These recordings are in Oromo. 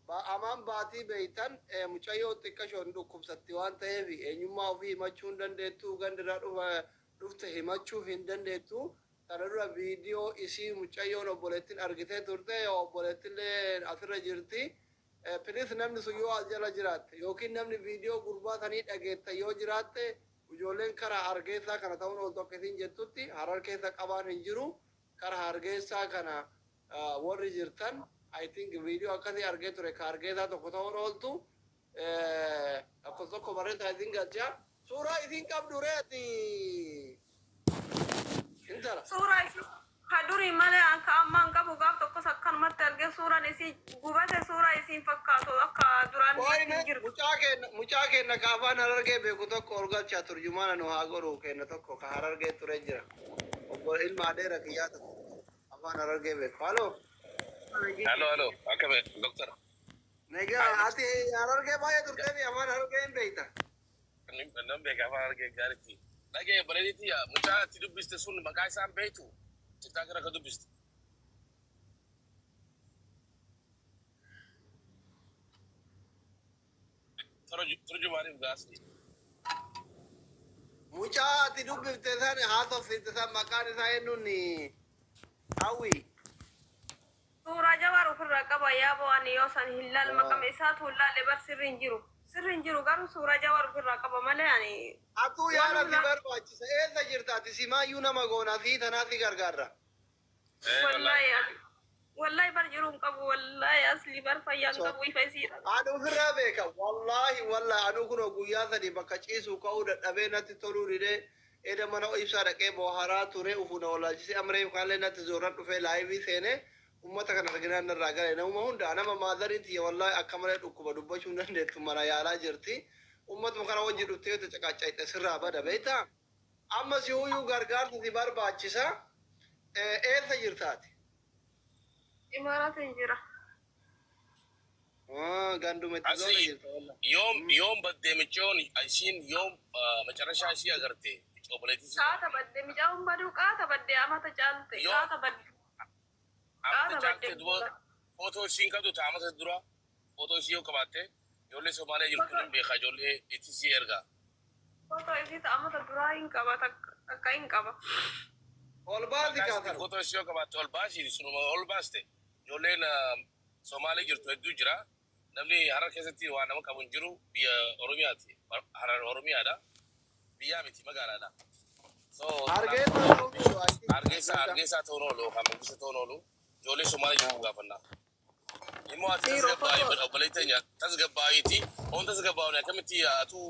amaan baatii beeytan mucayyoo xiqqashoon dhukkubsatti waan ta'eef eenyummaa ofii himachuu hin dandeettu gandirraa dhufte himachuu hin dandeettu kana dura viidiyoo isii mucayyoon obboleettiin argitee turte obboleettillee asirra jirti pilis namni sun yoo as jala jiraatte yookiin namni viidiyoo gurbaa sanii dhageetta yoo jiraatte ijoolleen karaa hargeessaa kana ta'uun ol tokkitiin jettutti harar keessa qabaan hin jiru karaa hargeessaa kana warri jirtan I think video akkasii argee ture ka argeesaa tokko ta'uun ooltu tokko barreessa I think ajaa suuraa isin qabdu reeti intala suuraa isin hadurii malee akka ammaan qabu gaaf tokkos akkanumatti argee suuraan isin gubate suuraa isin fakkaatu akka duraan hin jirtu mucaa kenna ka afaan harargee beeku tokko ol galchaa turjumaana nu haa godhu kenna tokko ka harargee ture jira obbo ilma adeera kiyyaa tokko afaan harargee beeku haloo Halo, akkam doktor. Nega ati harargee baay'ee turtanii afaan harargee hin beekta. Nan beeka afaan harargee gaariitti. Dhagee bareediti mucaa ati dubbiste sun maqaa isaan beektu. Citaa gara ka dubbiste. Turjumaaniif gaasni. Mucaa ati dubbifte san haasofsiifte san maqaan isaa eenyuun hawwii. suuraa jawaaru ofirraa qaba yaaboo ani yoo san hilal maqama isaatu hulaalee bar sirriin jiru garuu suuraa jawaaru ofirraa qaba malee ani atuu yaa rabbi barbaachisa eessa jirta ati simaayyuu nama goonaa fi tanaati gargaarra wallahi bar jiruun qabu wallahi asli bar fayyaan qabu ifa isiidha anu ofirraa beeka wallahi anu kun guyyaa sadi bakka ciisuu ka'uu dadhabee natti toluu didee eda mana ibsaa dhaqee booharaa ture ufuna walaachise amree kaallee natti zoorran dhufee laayivii seenee ummata kana arginaan narraa gale nama hunda nama maadariiti wallahi akka malee dhukkuba dubbachuu hin dandeettu mana yaalaa jirti ummatuma kana wajji dhuftee caqaacayte sirraa bada beekta amma si huyyuu gargaarsa si barbaachisa eessa jirtaati imaaraatiin jira gandumetti zoona jirta wallahi yoom badde michoon isiin yoom macarashaa ishii agarte obboleettii qaata badde micaa'uun baduu qaata badde amata caalte qaata badde Amma jaatte duba footoo ishiin qabdu taa'amata dura footoo ishii yoo qabaatte ijoollee Somaalee jirtu hin beekaa ijoollee itti ergaa. Footoo ishii taa'amata duraa hin qaba akka hin qaba. Ol baasi kaasan. Footoo ishii yoo qabaatte ol baasi sunuma ol baaste ijoolleen Somaalee jirtu hedduu jira. Namni harar keessatti waan nama qabu hin jiru biyya Oromiyaati. Harar Oromiyaadha. Biyyaa miti magaalaadha. Hargeysa ta'uun oolu kan Mangusa ta'uun oolu. Ijoollee Somaalee jirtu gaafannaa. Immoo ati tasgabbaa'ii obboleetteenya tasgabbaa'ii on tasgabbaa'uun akkamitti atu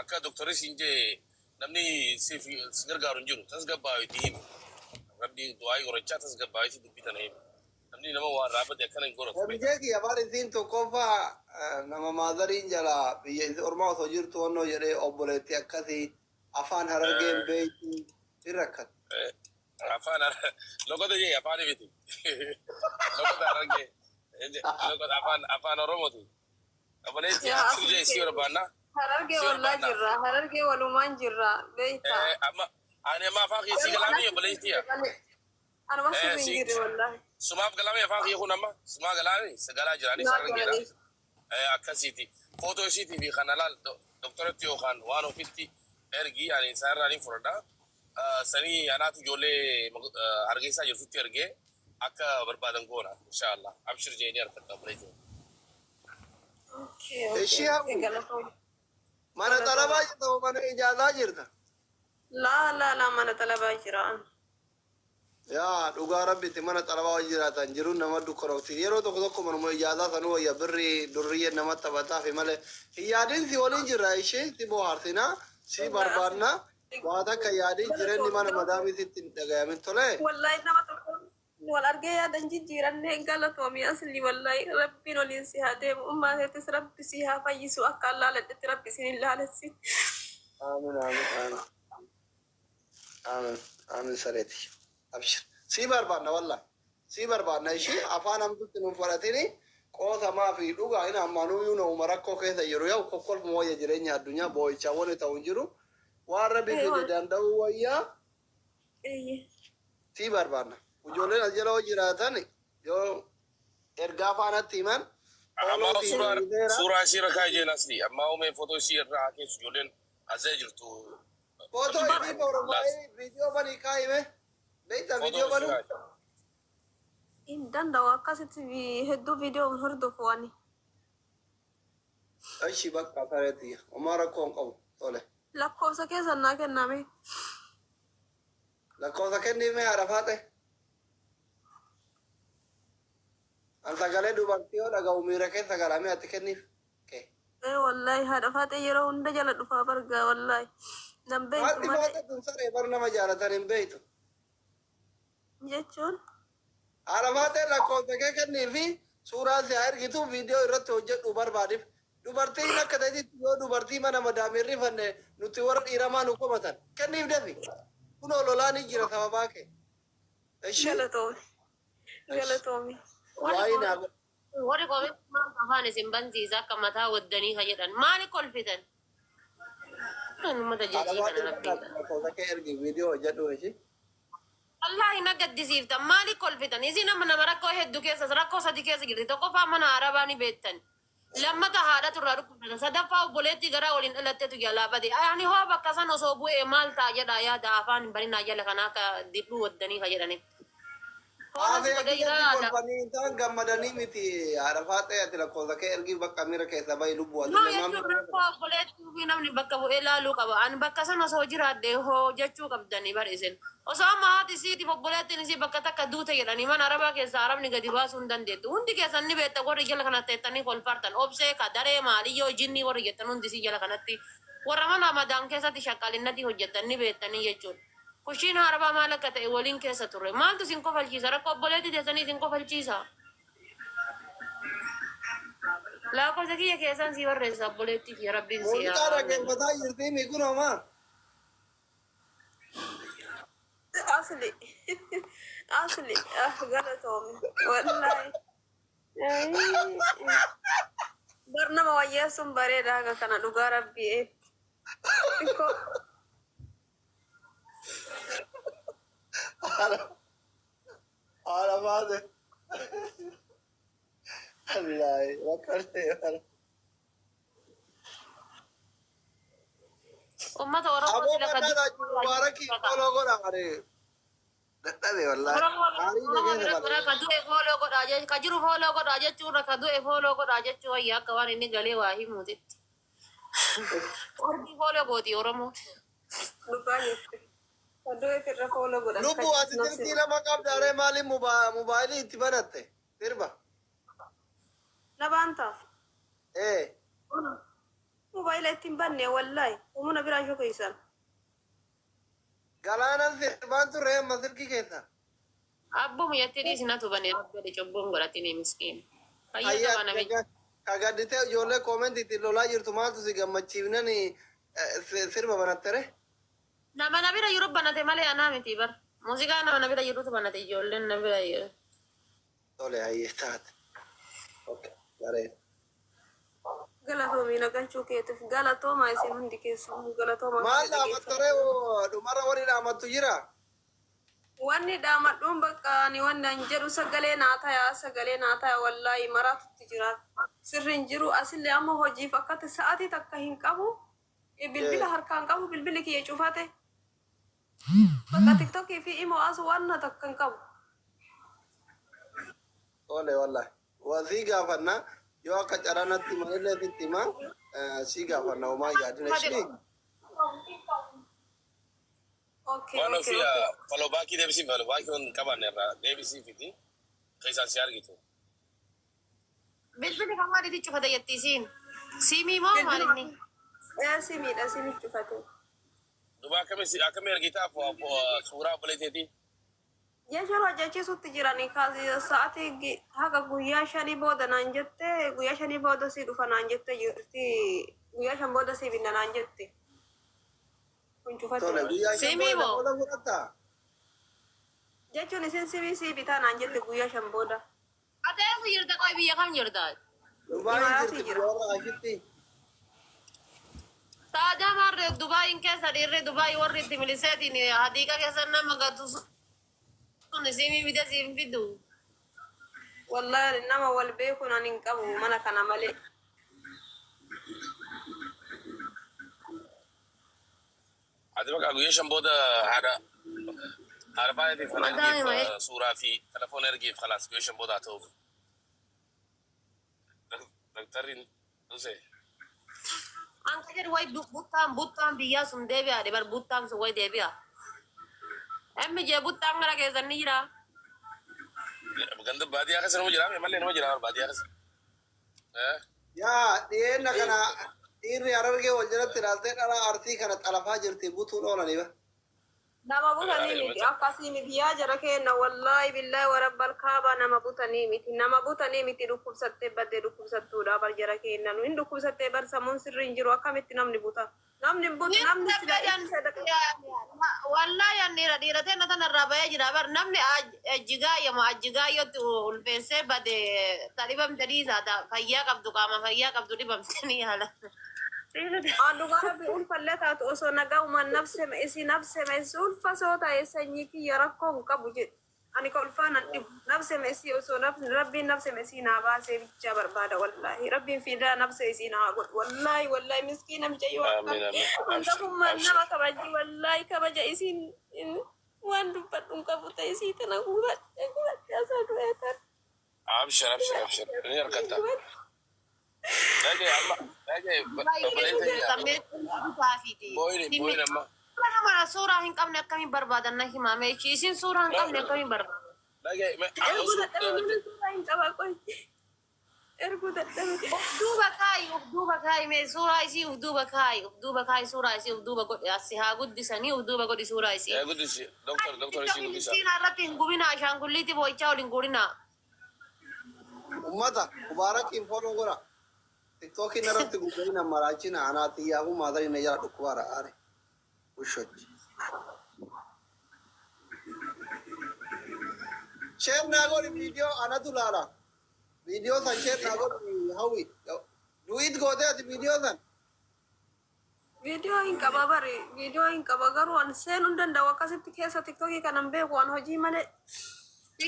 akka doktorri siin jee namni si gargaaru hin jiru tasgabbaa'ii himi. Rabbi du'aayii qorachaa tasgabbaa'ii dubbitan himi. Namni nama waan raabate akkana hin goratu. Omijeeki afaan isiin tokkoffaa nama maazariin jala biyya ormaa osoo jirtu wannoo jedhee obboleetti akkasii afaan harargeen beektu hin rakkatu. Afaan lokota jee afaan miti. Lokota harargee. Lokota afaan Oromooti. Obboleetti asirri jee isii barbaanna. Harargee wallaa jirra. Harargee walumaan jirra. Beektaa. Amma ani amma afaan keessi galaamii obboleettiya. Anuma sirriin jirre wallaahi. Sumaaf galaamii afaan kiyya kun amma sumaa galaamii galaa jiranii harargeedha. Akkasiiti. Footoo ishiitii fi kan alaal doktoratti yookaan waan ofitti ergi ani isaarraa ni fudhadha. Sanii anaatu ijoollee hargeysaa jirtutti ergee akka barbaadan goona inshaallah abshir jeeni harkadha obboleettii. Mana talabaa jirta moo mana ijaazaa jirta? Laa mana talabaa jiraan. Yaa dhugaa rabbitti mana talabaa jiraatan jiruun nama dukkorofti yeroo tokko manuma ijaazaa sanuu wayya birri durriyyeen nama taphataa fi malee hin yaadin si waliin jirra ishee si bohaarsinaa si barbaadna waan akka yaadin jireenyi mana madaamisitti hin dhagayamin tole. Wallahi nama tokko wal argee yaadan jijjiirannee galatoomii asli wallahi rabbiin waliin si haa deemu ummaa seetis rabbi si haa fayyisu akka allaa ladhetti rabbi isin hin laalessi. Aamin sareeti. Abshir. Si barbaadna wallah. Si barbaadna ishee afaan hamtutti nuun fudhatini qoosamaa fi dhugaa hin ammaanuu nama rakkoo keessa jiru yoo kokkolfuma wayya jireenya addunyaa boo'ichaa wani ta'u jiru waan rabbi fide danda'u wayyaa si barbaadna. Ijoolleen as jala jiraatan yoo ergaa afaanatti himan أما Follow fi صورة Zera. صورة سيرة كايجين أصلي أما هم فوتو سير راكي سجولين أزاجرتو Photo ini Boromai video bani kai me. Beita video فوتو banu. سير in danda'u akkasitti hedduu viidiyoo hordofu ani. Aishi bakka tareti. Omara kon qabu. Tole. Lakkoofsa keessa naa kenname. Lakkoofsa kenni me Arafate. An sagalee dubartii yoo dhaga'u miira keessa garamee ati kenniif. Wallahi haadha faatee yeroo hunda jala dhufaa bargaa wallahi. Nan beektu Haati malee faate tun saree bar nama jaalatan hin beektu. jechuun. Haadha faatee lakkoofsa kee kennii fi suuraa si haa ergitu viidiyoo irratti hojjedhu barbaadif. Dubartiin akka ta'etti yoo dubartii mana madaamii rifanne nuti warra dhiiramaa nu qomatan. Kenniif dafi. Kun ololaan jira sababaa kee. Galatoomi. Galatoomi. Waa'ee naa Warri koomee afaan isin bansiisa akka mataa waddanii jedhan maali kolfitan? Uummata jechii kana rabbiidha. lakkoofsa kee ergi viidiyoo hojjedhu ishi. Wallahi na gaddisiiftan maali kolfitan? Isin nama rakkoo hedduu keessa rakkoo sadi keessa jirti tokkoffaa mana arabaa ni beektan. Lammata haadha turraa dhukkubsatan sadaffaa obboleetti gara waliin dhalatteetu jalaa bade. Ani hoo bakka san osoo bu'ee maal ta'a jedha yaada afaan hin barinaa jala kana akka dibduu waddanii jedhani. Haafee akkasitti kolfanii isaan gammadanii miti haadha faatee ati lakkoofsa kee ergi bakka miira keessa bahi lubbuu ati No, lemaan jechuun rakkoo obboleettii fi namni bakka bu'ee laaluu qaba. Ani bakka sana osoo jiraadde hoo jechuu qabdanii barisin. Osoo amma haati siitiif obboleettiin isii bakka takka duute jedhanii mana arabaa keessaa arabni gadi baasuu hin dandeettu. Hundi keessan ni beekta warri jala kanatti jettanii kolfartan. Obsee ka daree maaliyyoo jinnii warri jettan hundi isii jala kanatti. Warra mana madaan keessatti shaqqaalinnati hojjettan ni beektanii jechuudha. Kushiin arabaa maal akka ta'e waliin keessa turre. Maaltu isin kofalchiisa? Rakkoo obboleettii teessanii isin kofalchiisa. Lakkoofsa kiyya keessan si barreessa obboleettii fi rabbiin si Muuziqaa dhaggeeffataa jirti mi kun homaa. Asli. Asli. Galatoomi. Wallahi. Bar nama wayyeessuun bareeda akka kana dhugaa rabbii. Haadha faatee. Allaahi bakka ta'e. Uummata Oromoo Aboo sila badhaadhaa jiru waarakii koloo godha maree. Dadhabe wallaahi. ka jiru fooloo godhaa jechuudha ka du'e fooloo godhaa jechuu wayyaa akka waan inni galee waa himuutitti. Ordi fooloo gooti Oromoo. Dhugaa jirti. Oddoo ifirra fooloo godhan. Lubbuu ati dirtii lama qabdaaree maaliif mobaayilii itti banatte? Sirba. Labaan ta'a. Ee. Mobaayila ittiin banne wallahi. Uumuna biraa shokeessan. Galaanan sirbaan turre amma sirki keessa. Abboom yettee dhiisinatu banee rabbi cobboon godhatini miskiin. Ayyaa Fayyadama namichi. kagadditee ijoollee koomenti itti lolaa jirtu maaltu si gammachiifnani sirba banattere? Nama na bira jiru banate malee anaa miti bar. Muuziqaa nama na bira jirutu banate ijoolleen na bira jiru. Tole hayyee taate. Okay, bareeda. Galatoomii nagachuu keetiif galatoomaa isin hundi keessan galatoomaa. Maal dhaamattaree dhumarra warri dhaamattu jira? Wanni dhaamadhuun bakka ani wanni an jedhu sagalee naa ta'a wallaahi maraatutti jira. Sirriin jiru asillee amma hojiif akkati sa'aatii takka hin qabu. Bilbila harkaan qabu bilbili kiyya cufate. Bakka tiktokii fi imo as wanna takka hin qabu. Tole wallahi. Wasii gaafannaa yoo akka caranatti malee fitti ma si gaafanna homaa yaadina ishee. Okay, Waan okay, ofii okay. falobaakii deebisii falobaakii on qaban irraa deebisii fiti keessaan si argitu. Bilbili kan maaliitti cufate jettiisiin? Siimii moo maalinni? Simiidha simi cufate. Duba akkamii argitaa suuraa obboleetteetii? Jechuun hojjechiisutti jiranii sa'aatii haga guyyaa shanii booda naan jette guyyaa shanii booda si dhufa naan jette jirti guyyaa shan booda si binna naan jette. Kun Tole cufate. guyyaa shan Simii booda moo? oola fudhatta? Jechuun isin simii si bitaa naan jette guyyaa shan booda. Adeemu jirta qoy biyya kam jirta? Dubaayin jirti warra ashitti. Taadaa marre Dubaayin keessa dhiirri Dubaayii warri itti miliseetiin hadiiqa keessa nama gatu sun siimii bita siin fidu. والله إنما والبيكون أن ينقبوا منا كان ملك. هذا بقى أقويشن بودا هذا فايدة Madami mai. فنرجع صورة في تلفون نرجع خلاص أقويشن بودا توف دكتورين دوسي An kajar wai butang biya sun debiya de bar butang su wai debiya. Emmi je butang ngara ke zanni jira. بقند بادي أخسر مجرام يا مالي نمجرام بادي أخسر يا دينا كان إيري أرجع وجرت تلاتة أنا أرتي كانت على فاجر تبوتون ولا نيبه nama butanii miti akkasii miti yaa jara kenna wallahi billahi wa rabbal kaaba nama butanii miti dhukkubsattee baddee dhukkubsattuudha bar jara kenna nu hin dhukkubsattee bar sammuun sirri hin jiru akkamitti namni buta namni sila isa dhaqe Wallahi an dhiirate na tanarraa bahee jira bar namni ajjigaayotti ulfeessee bade tadhibamte dhiisaata fayyaa qabdu qaama fayyaa qabdu dhibamtanii haala. Anu garabi ulfallata to so nagauma nafse ma isi ulfa sota esanyiki yarakon kabuje ani ko ulfana nafse ma isi so rabbi nafse ma isi na ba se bicha barbada wallahi rabbi fida nafse isi na wallahi miskina mjayo antakum man nama kabaji wallahi kabaja isi wandu patung kabuta isi tana kubat ya sadu etar أبشر نركض بوين ما Mana suuraa hin qabne akkamiin barbaadan na himame isin suuraa hin qabne akkamiin barbaadan. Duuba kaayi mee suuraa isii duuba kaayi suuraa isii duuba godhe asi haa guddisanii duuba godhi suuraa isii. guddisi doktor isii guddisa Isiin irratti hin gubina ashaangulliiti boo'ichaa waliin guurina. ummata mubarakin fodo gora tiktok inarratti gubbaina marachina anati yagu madari na yara dukwara are ushot share nagori video anatu lara video san share nagori hawi do it go there video san video hin qaba bari video hin qaba garuu an seenuu danda'a akkasitti keessa tiktokii kanan beeku an hojii malee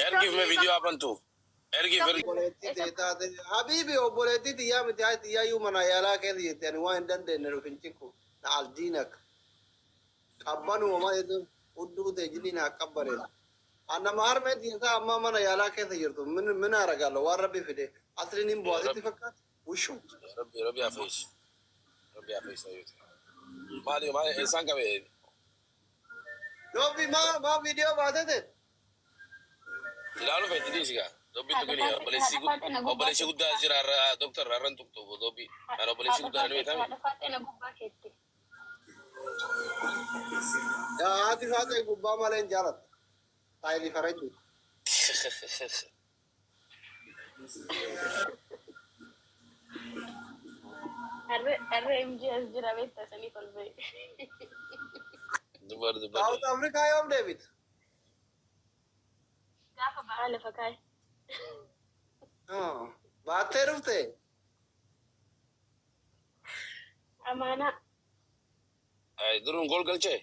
ergi me video apantu ergi habibi oboletti tiya miti ay tiya yumana yala ke yetani wa ndande ne rufinchiku na aldinak kabbanu ma yedu uddu de jilina kabbare anna mar me tiya amma mana yala ke yirtu min aragalo wa rabbi fide asrin im boati fakkat ushu rabbi afis ayut mali ma insan ka be dobbi ma video baate ilalu fe tidisiga dobbi tukuni obolesi gudda jira doktor arran tukto dobbi ana obolesi gudda ne tami ya hati fate gubba malen jarat tayli faraju arre MGS jira betta sani kolbe dubar South Africa yom David gafa baale fakai baate rufte amana ay durun gol galche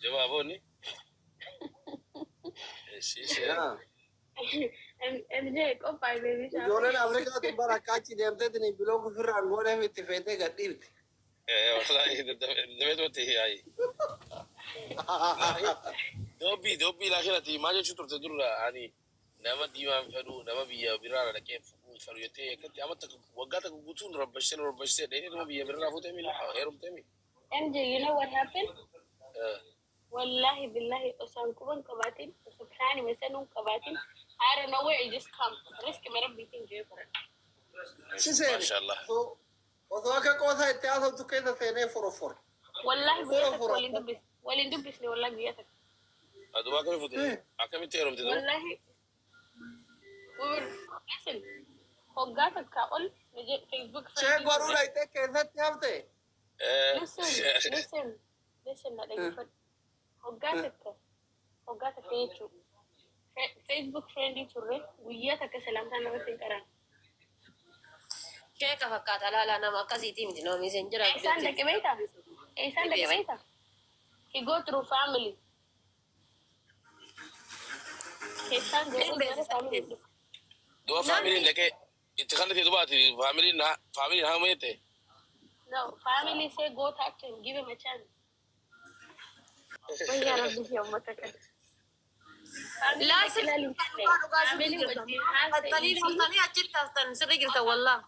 jawabo ni MJ ko pai baby Jolen Africa to barakachi demte tini bilog fir angore mit fete gadit wallahi debet ay دوبي لاخيرا تي ما جيت ترت درا اني نما ديوان فدو نما بيا بيرا دا كيف فريتي كنت امتك وقاتك غوتون ربشتي ديني نما بيا بيرا فوت امي هيرم تمي MJ you know what happened wallahi billahi osan kuban kabatin subhani mesanun kabatin I don't know where it just come risk me rabbi tinje for ما شاء الله وذاك قوتها اتعاذ تو كده ثاني فور wallahi biyatak walin dubis ni wallahi biyatak ادوا كيف فوت اكم تيرم تدو والله listen hogatak ka all Facebook شيء قالوا لي كيف تعبتي listen na dagi fat hogatak yechu Facebook friendly turre guyata ka salamta na batin karan Sheeka fakkaata laalaa nama akkasiitii miti nama messenjera Esan de kebeita he go through family Keessaan garuu gara family. Dua family ndeke itikhanati dubati family na hamete. No, family say go talk to him, give him a chance. Wai ya rabbi ya mata kan. لا سلام تاني أجيت تاني سرقة جرت والله.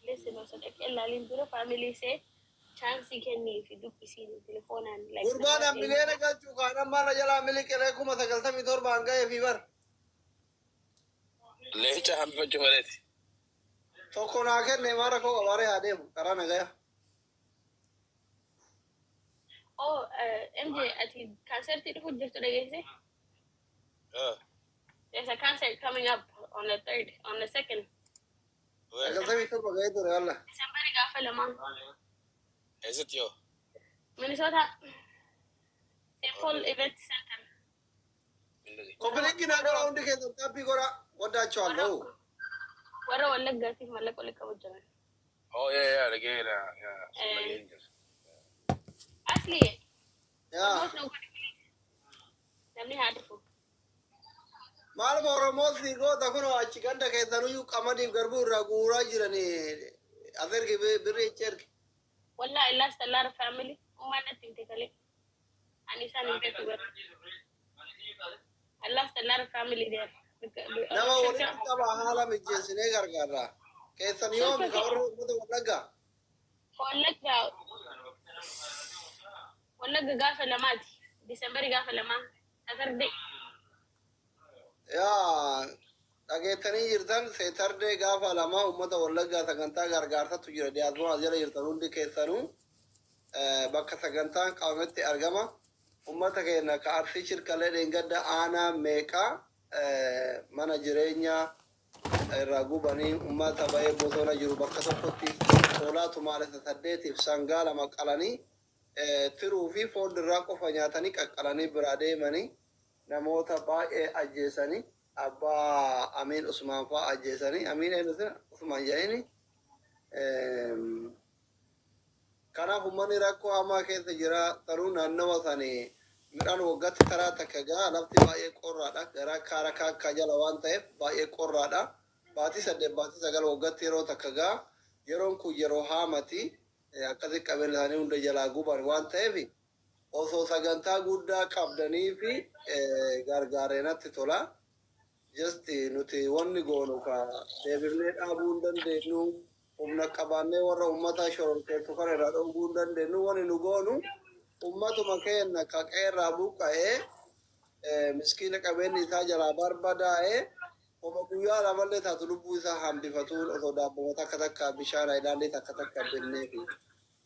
Listen, also the Lalindura family say chance can if you do PC the telephone and like. Gurbana milene ka chukana mara jala milike re kuma sakalta midor banga e fever. Lecha ham pe chumareti. To kona ke ne mara ko aware ade karana gaya. Oh, MJ, I think cancer did put just today. There's a concert coming up on the 3rd, on the 2nd. Sakalta midor banga e dore Allah. December Gafalaman. Is it yo? Minnesota. St. Paul Event Center. Kompeni na gara undi ke tapi gora wada chalo. Wara wala gati malak wala kawajan. Oh yeah, again, yeah. Asli. Ya. Namni hadu. Mal boro mosi go takono achikanda ke tanu yu kamadi garbu ragura jirani. Ader ke bere cher. Walla I lost a lot of family. Umana tintekale. Anisa nintetugar. I lost a lot of family there. Nama wali kaba hala mijjesine gargara. Ke sanyo mi gauru mudu walaga. Walaga gafa lamati. December gafa lamam. Saturday. Ya dhageetanii jirtan Saturday gaafa lama ummata wallaggaa sagantaa gargaarsa jira diyaasuma jala jirtan hundi keessanuu bakka sagantaan qabametti argama. Ummata keenya ka arsii shirkalee dheengadda aanaa meeqaa mana jireenyaa irraa gubanii ummata ba'ee bosona jiru bakka tokkotti hoolaa tumaalessa 8 sangaa 2 qalanii tiruu fi foon irraa qofa nyaatanii qaqqalanii biraa deemanii namoota baay'ee ajjeesanii abbaa Amin Usman fa'aa ajjeesanii Amin Usman jedhanii kanaaf uummanni rakkoo hamaa keessa jira. Taruu naannawa sanii midhaan waggaatti taraa takka gaa lafti baay'ee qorraadha. Garaa kaara kaakkaa jala waan ta'eef baay'ee qorraadha. Baatii 8 baatii 9 waggaatti yeroo takka gaa yeroon kun yeroo haamati akkasii qabeenya isaanii hunda jalaa guban waan ta'eef osoo sagantaa guddaa qabdanii fi gargaareenatti tola. Just nuti wanni goonu ka deebifnee dhaabuu hin dandeenyu humna qabaannee warra ummata shororkeessu kana irraa dhowwuu hin dandeenyu. Wanni nu goonu ummatuma keenya ka qeerraa buqqa'ee miskiina qabeenyi isaa jalaa barbadaa'ee oma guyyaa lamallee taatu lubbuu isaa hambifatuun osoo daabboo takka takka bishaan ilaallee takka takka binneefi.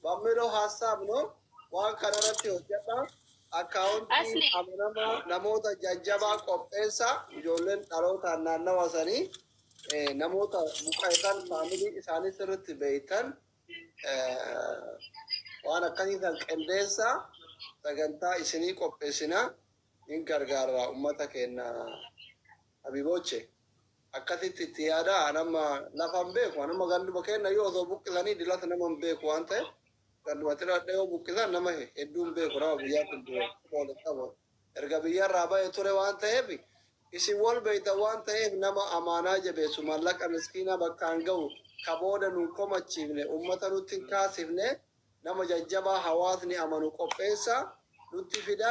Bammiloo haassaabnoo waan kanarratti hojjedha. Akkaawuntii amanama namoota jajjabaa qopheessa ijoolleen dhalootaan naannawa sanii namoota buqqa'eetan faamilii isaanii sirriitti beeytan waan akkasiisan qindeessa sagantaa isinii qopheessina hin gargaara ummata keenya Habiboche. Akkasitti itti yaada nama lafan beeku nama ganduma keenya yoo osoo buqqisanii dilata nama hin beeku waan ta'eef ganduma tiradha yoo buqqisan nama hedduun beeku nama biyyaa kun qabu. Erga biyyarraa ba'e ture waan ta'eef isin wal beeytan waan ta'eef nama amaanaa jabeessu mallaqa miskiina bakkaan ga'u ka booda nu komachiifne ummata nutti hin kaasifne nama jajjabaa hawaasni amanu qopheessa nutti fida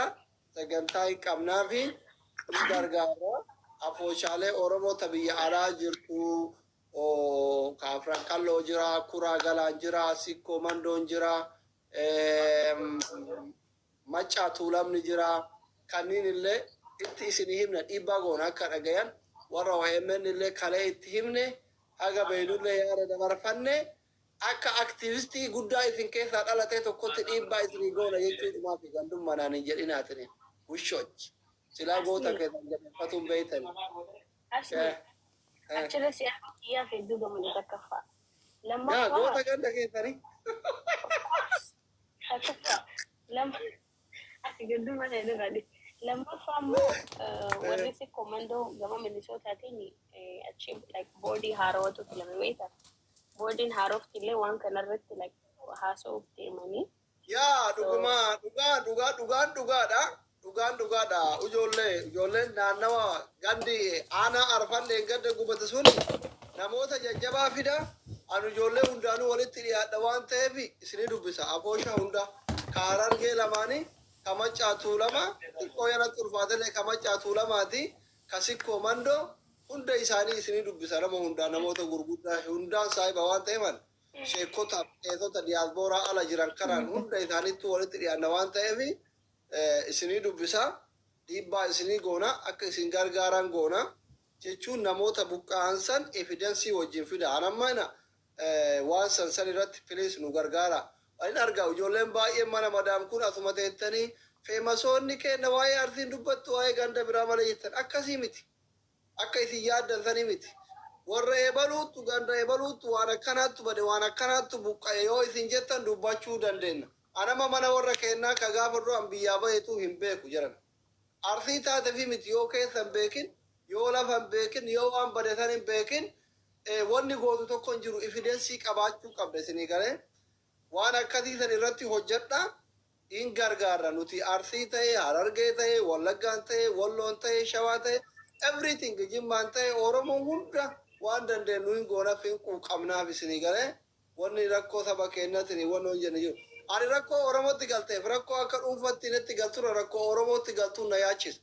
sagantaa hin qabnaa fi hin gargaara. Afooshaalee Oromoo biyya alaa jirtu Kaafran Qalloo jira, Kuraa Galaan jira, Sikkoo Mandoon jira, Maccaa Tuulamni jira. Kanneen illee itti isin himna dhiibbaa goona akka dhagayan warra OMN illee kalee itti himne haga beeynullee yaada dabarfanne akka aktiivistii guddaa isin keessaa dhalatee tokkotti dhiibbaa isinii goona jechuudhumaa fi gandummaanaan hin jedhinaatini bushochi. Sila goota keessan jabeeffatuun beeytan. Achirra siyaasa kiyyaa fi hedduu gammadee takkaffaa. Yaa goota ganda keessanii. Takkaffaa. Ati gadduma ta'e dhugani. Lammaffaa immoo warri si komandoo gama Minnesotaatiin achi like boordii haarawatu filame beekta. Boordiin haarofti illee waan kanarratti like haasa'uuf deemanii. Yaa dhugumaa dhugaadha. dhugaadha ijoolleen naannawa gandi aanaa arfan gadda gubate sun namoota jajjabaa fida anu ijoollee hundaanuu walitti dhiyaadha waan ta'eef isinii dubbisa aboosha hunda kaarargee lamaanii kamacaatuu lama xiqqoo yanatti ulfaatellee kamacaatuu lamaati kasikkoo mandoo hunda isaanii isinii dubbisa nama hundaa namoota gurguddaa hundaan saahiba waan ta'eefan sheekota qeessota diyaasbooraa ala jiran kanaan hunda isaaniitti walitti dhiyaanna waan ta'eef isinii dubbisa dhiibbaa isinii goona akka isin gargaaran goona jechuun namoota buqqa'ansan evidensii wajjin fida anammaina waan san irratti filis nu gargaara ani argaa ijoolleen baay'een mana madaam kun asuma teettanii feemasoonni kenna waa'ee arsiin dubbattu waa'ee ganda biraa malee jettan akkasii miti akka isin yaaddan sanii miti warra eebaluuttu ganda eebaluuttu waan akkanaattu bade waan akkanaattu buqqa'e yoo isin jettan dubbachuu dandeenya anama mana warra kennaa ka gaafa du'an biyyaa baheetu hin beeku jiran arsii taate fi miti yoo keessa hin beekin yoo lafa hin beekin yoo waan bade san hin beekin wanni gootu tokko hin jiru ifidensii qabaachuu qabda isinii galee waan akkasii san irratti hojjedha in gargaarra nuti arsii ta'e harargee ta'e wallaggaan ta'e walloon ta'e shawaa ta'e everything jimmaan ta'e oromoo hunda waan dandeenyu hin goona finquu qabnaaf isinii galee wanni rakkoo saba keenyatiin wanni hojjenne jiru ani rakkoo oromootti galteef rakkoo akka dhuunfatti netti galtura rakkoo oromootti galtuun na yaachisa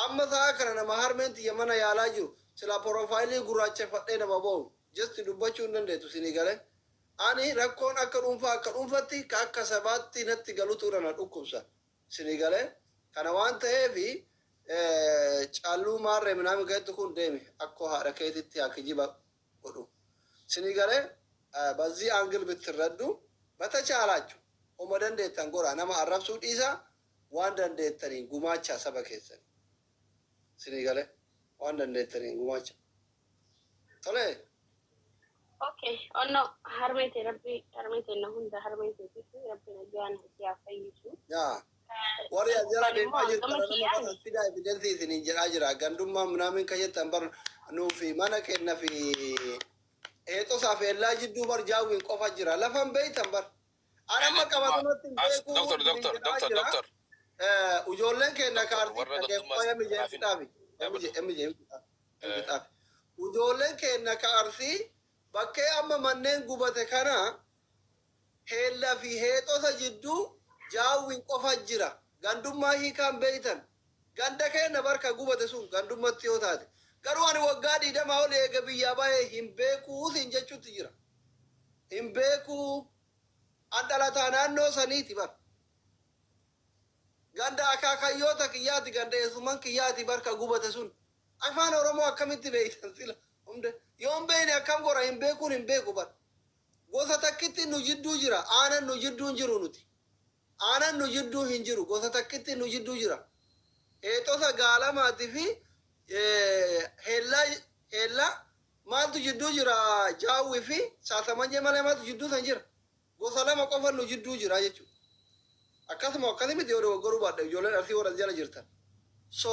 amma sa'a kana nama harmeenti yamana yaalaa jiru sila profaayilii gurraacheffadhee nama ba'u jesti dubbachuu hin dandeetu isinii galee ani rakkoon akka dhuunfatti ka akka sabaatti natti galutu irra na dhukkubsa isinii galee kana waan ta'eefi calluu maarree minaami gahetti kun deemi akkoo haadha keetitti haa kijiba godhu isinii galee bazii aangil bittirraddu bata chaalachu oma dandeettan godha nama arrabsuu dhiisa waan dandeettanii gumaacha saba keessan isinii galee waan dandeettanii gumaacha tole Okay, ono harmete rabbi harmete na hunda harmete tisu rabbi na jana ya fayisu. ya wari ajara de majir kana fida evidence isin jira gandumma munamin kayatan bar no fi mana kenna fi eto safella jiddu bar jawin qofa jira lafan beytan bar ana makabatunoti doctor ujollen kenna karti de qoya mi je tabi emi tabi ujollen kenna karti bakkee amma manneen gubate kana heella fi heexosa jiddu jaawwin qofa jira gandummaa hiikaan beeytan ganda keenna barka gubate sun gandummatti yoo taate garuu ani waggaa 20 ol eega biyyaa bahee hin beekuu sin jechuutti jira hin beekuu an dhalataa naannoo saniiti bar ganda akaakayyoota kiyyaati ganda eessuman kiyyaati barka gubate sun afaan oromoo akkamitti beeytan sila hunde yoon beeyne akkam gora hin beekuun hin beeku bar gosa takkitti nu jidduu jira aanan nu jidduu jiru nuti aanan nu jidduu hin jiru gosa takkitti nu jidduu jira eexosa gaalamaati fi heella maaltu jidduu jira jaawwi fi saasamanyee malee maaltu jidduu san jira gosa lama qofa nu jidduu jira jechuudha akkasuma akkasimiti yoo dogoggoruu baadhe ijoolleen arsii warra jala jirtan so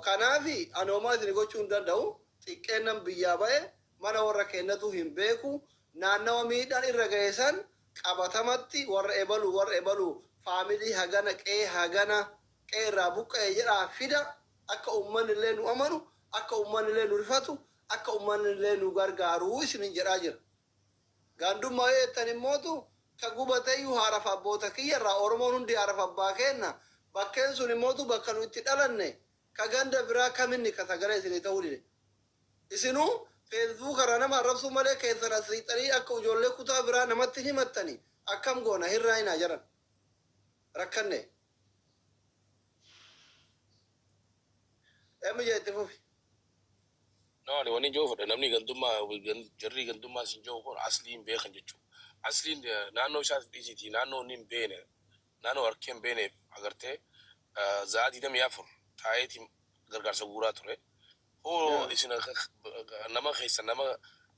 kanaafi anoomaa isin gochuu hin danda'u xiqqeennan biyyaa ba'e mana warra kennatu hin beeku naannawa miidhaan irra ga'esan qabatamatti warra ebalu faamilii hagana qee irraa buqqa'e jedhaa fida akka ummanni illee nu amanu akka ummanni illee nu rifatu akka ummanni illee nu gargaaru isinin jedhaa jira gandummaa yoo jettan immootu ka gubateeyyuu haaraf abboota kiyyarraa oromoon hundi haaraf abbaa kenna bakkeen sun immootu bakka nu itti dhalanne ka ganda biraa kaminni ka sagalee isinii ta'uu dide isinuu feesbuuk irra nama arrabsuu malee keessan asriixanii akka ijoollee kutaa biraa namatti himattanii akkam goona hirraa hinaa jiran rakkanne emi jeetti fufi no ni wani jofa da namni gandumma jarri gandumma sin jofa ko asliin beekan jechu asliin naannoo shaas dhisiiti naannoo nin beene naannoo arken beene agarte zaadi dam yafur taayeti gargaarsa guuraa ture oo isina nama khaysan nama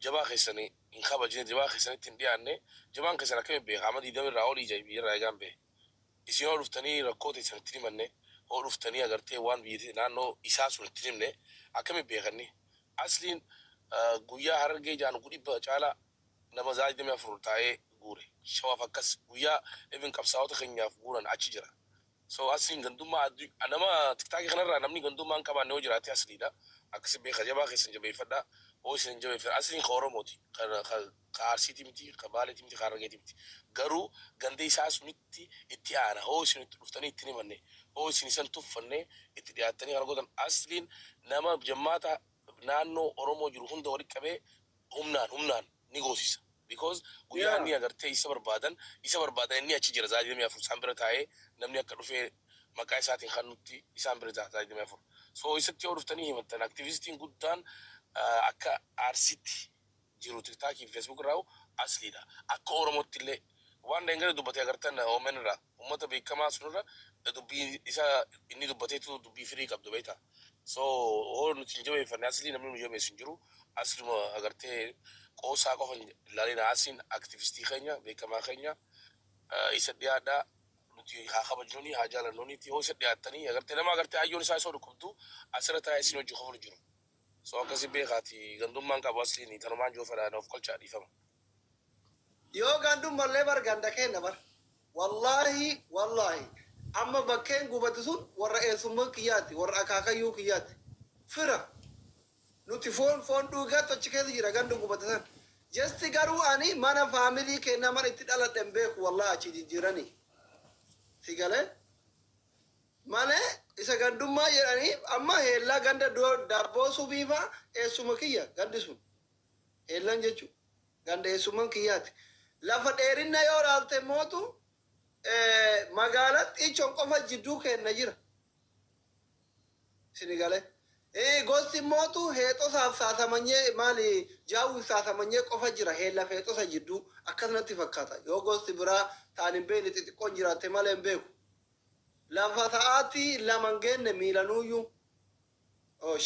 jabaa khaysani in khaba jin jabaa khaysani tindiyaanne jabaan khaysana kame be amadi dam raawli jaybi raagambe isino ruftani rakooti santini manne oo ruftani agarte waan biiti naannoo isaa sun tinimne akame beekani asliin guyyaa hargee jaan gudibba caala nama zaadi dam yafur taayee guure shawaaf akkas guyyaa even qabsaa'ota keenyaaf guuran achi jira So asliin gandummaa nama tiktaakii kanarraa namni gandummaan qabaanne hoo jiraate asliidha. Akkasi beeka jabaa keessan jabeeffadha. Hoo isin jabeeffadha. Asliin ka Oromooti. Ka Arsiiti miti, ka Baaleeti miti, ka Harargeeti miti. Garuu ganda isaa sunitti itti aana. Hoo isin itti dhuftanii itti himanne. Hoo isin isan tuffanne itti dhiyaattanii kana godhan. Asliin nama jammaata naannoo Oromoo jiru hunda walitti qabee humnaan ni goosisa. Because guyyaa inni agartee isa barbaadan inni achi jira zaadimee afur isaan bira taa'ee namni akka dhufee maqaa isaatiin kan nutti isaan bira taa'aa zaadimee afur. So isatti yoo dhuftanii himattan aktivistiin guddaan akka Arsiitti jiru tiktaakii fi feesbuuk irraa asliidha. Akka Oromootti illee waan dangane dubbatee agartan oomen irraa uummata beekamaa sunirra dubbii isa inni dubbateetu dubbii firii qabdu beektaa. So hoo nuti hin jabeeffanne aslii namni nu jabeessu hin jiru. Asluma agartee qoosaa qofa ilaaleen asiin aktivistii keenya beekamaa keenya isa dhiyaadhaa nuti haa kabajnuuni haa jaalannuuniiti hoo isa dhiyaattanii agartee nama agartee ayyoon isaa isa dhukkubdu asirra taa'ee isin hojii qofa jiru. So akkasii beekaati gandummaan qabu asliin tanumaan joo fedhaan of qolchaa dhiifama. Yoo gandummallee bar ganda kenna bar. Wallaahi amma bakkeen gubatu sun warra eessummaa kiyyaati warra akaakayyuu kiyyaati. Fira. Nuti foon dhugaa tochi keessa jira gandu gubatan. Jesti garuu ani mana family kenna mana itti dhaladhen beeku wallahi achi jijjiiranii. Sigale male isa gandummaa jedhanii amma heellaa ganda darboo subiifa eessuma kiyya gandi sun. Heellaan jechuun ganda eessummaan kiyyaati. Lafa dheerinna yoo raalte mootu magaalatti ichoon qofa jidduu kenna jira. Sinigale. Gosti mootu heexo saasamanyee maali jaawwi saasamanyee qofa jira heella feexosa jidduu akkasumatti fakkaata yoo gosti biraa taan hin beekne xixiqqoon jiraatte malee hin beeku lafa sa'aatii laman geenne miilanuuyyuu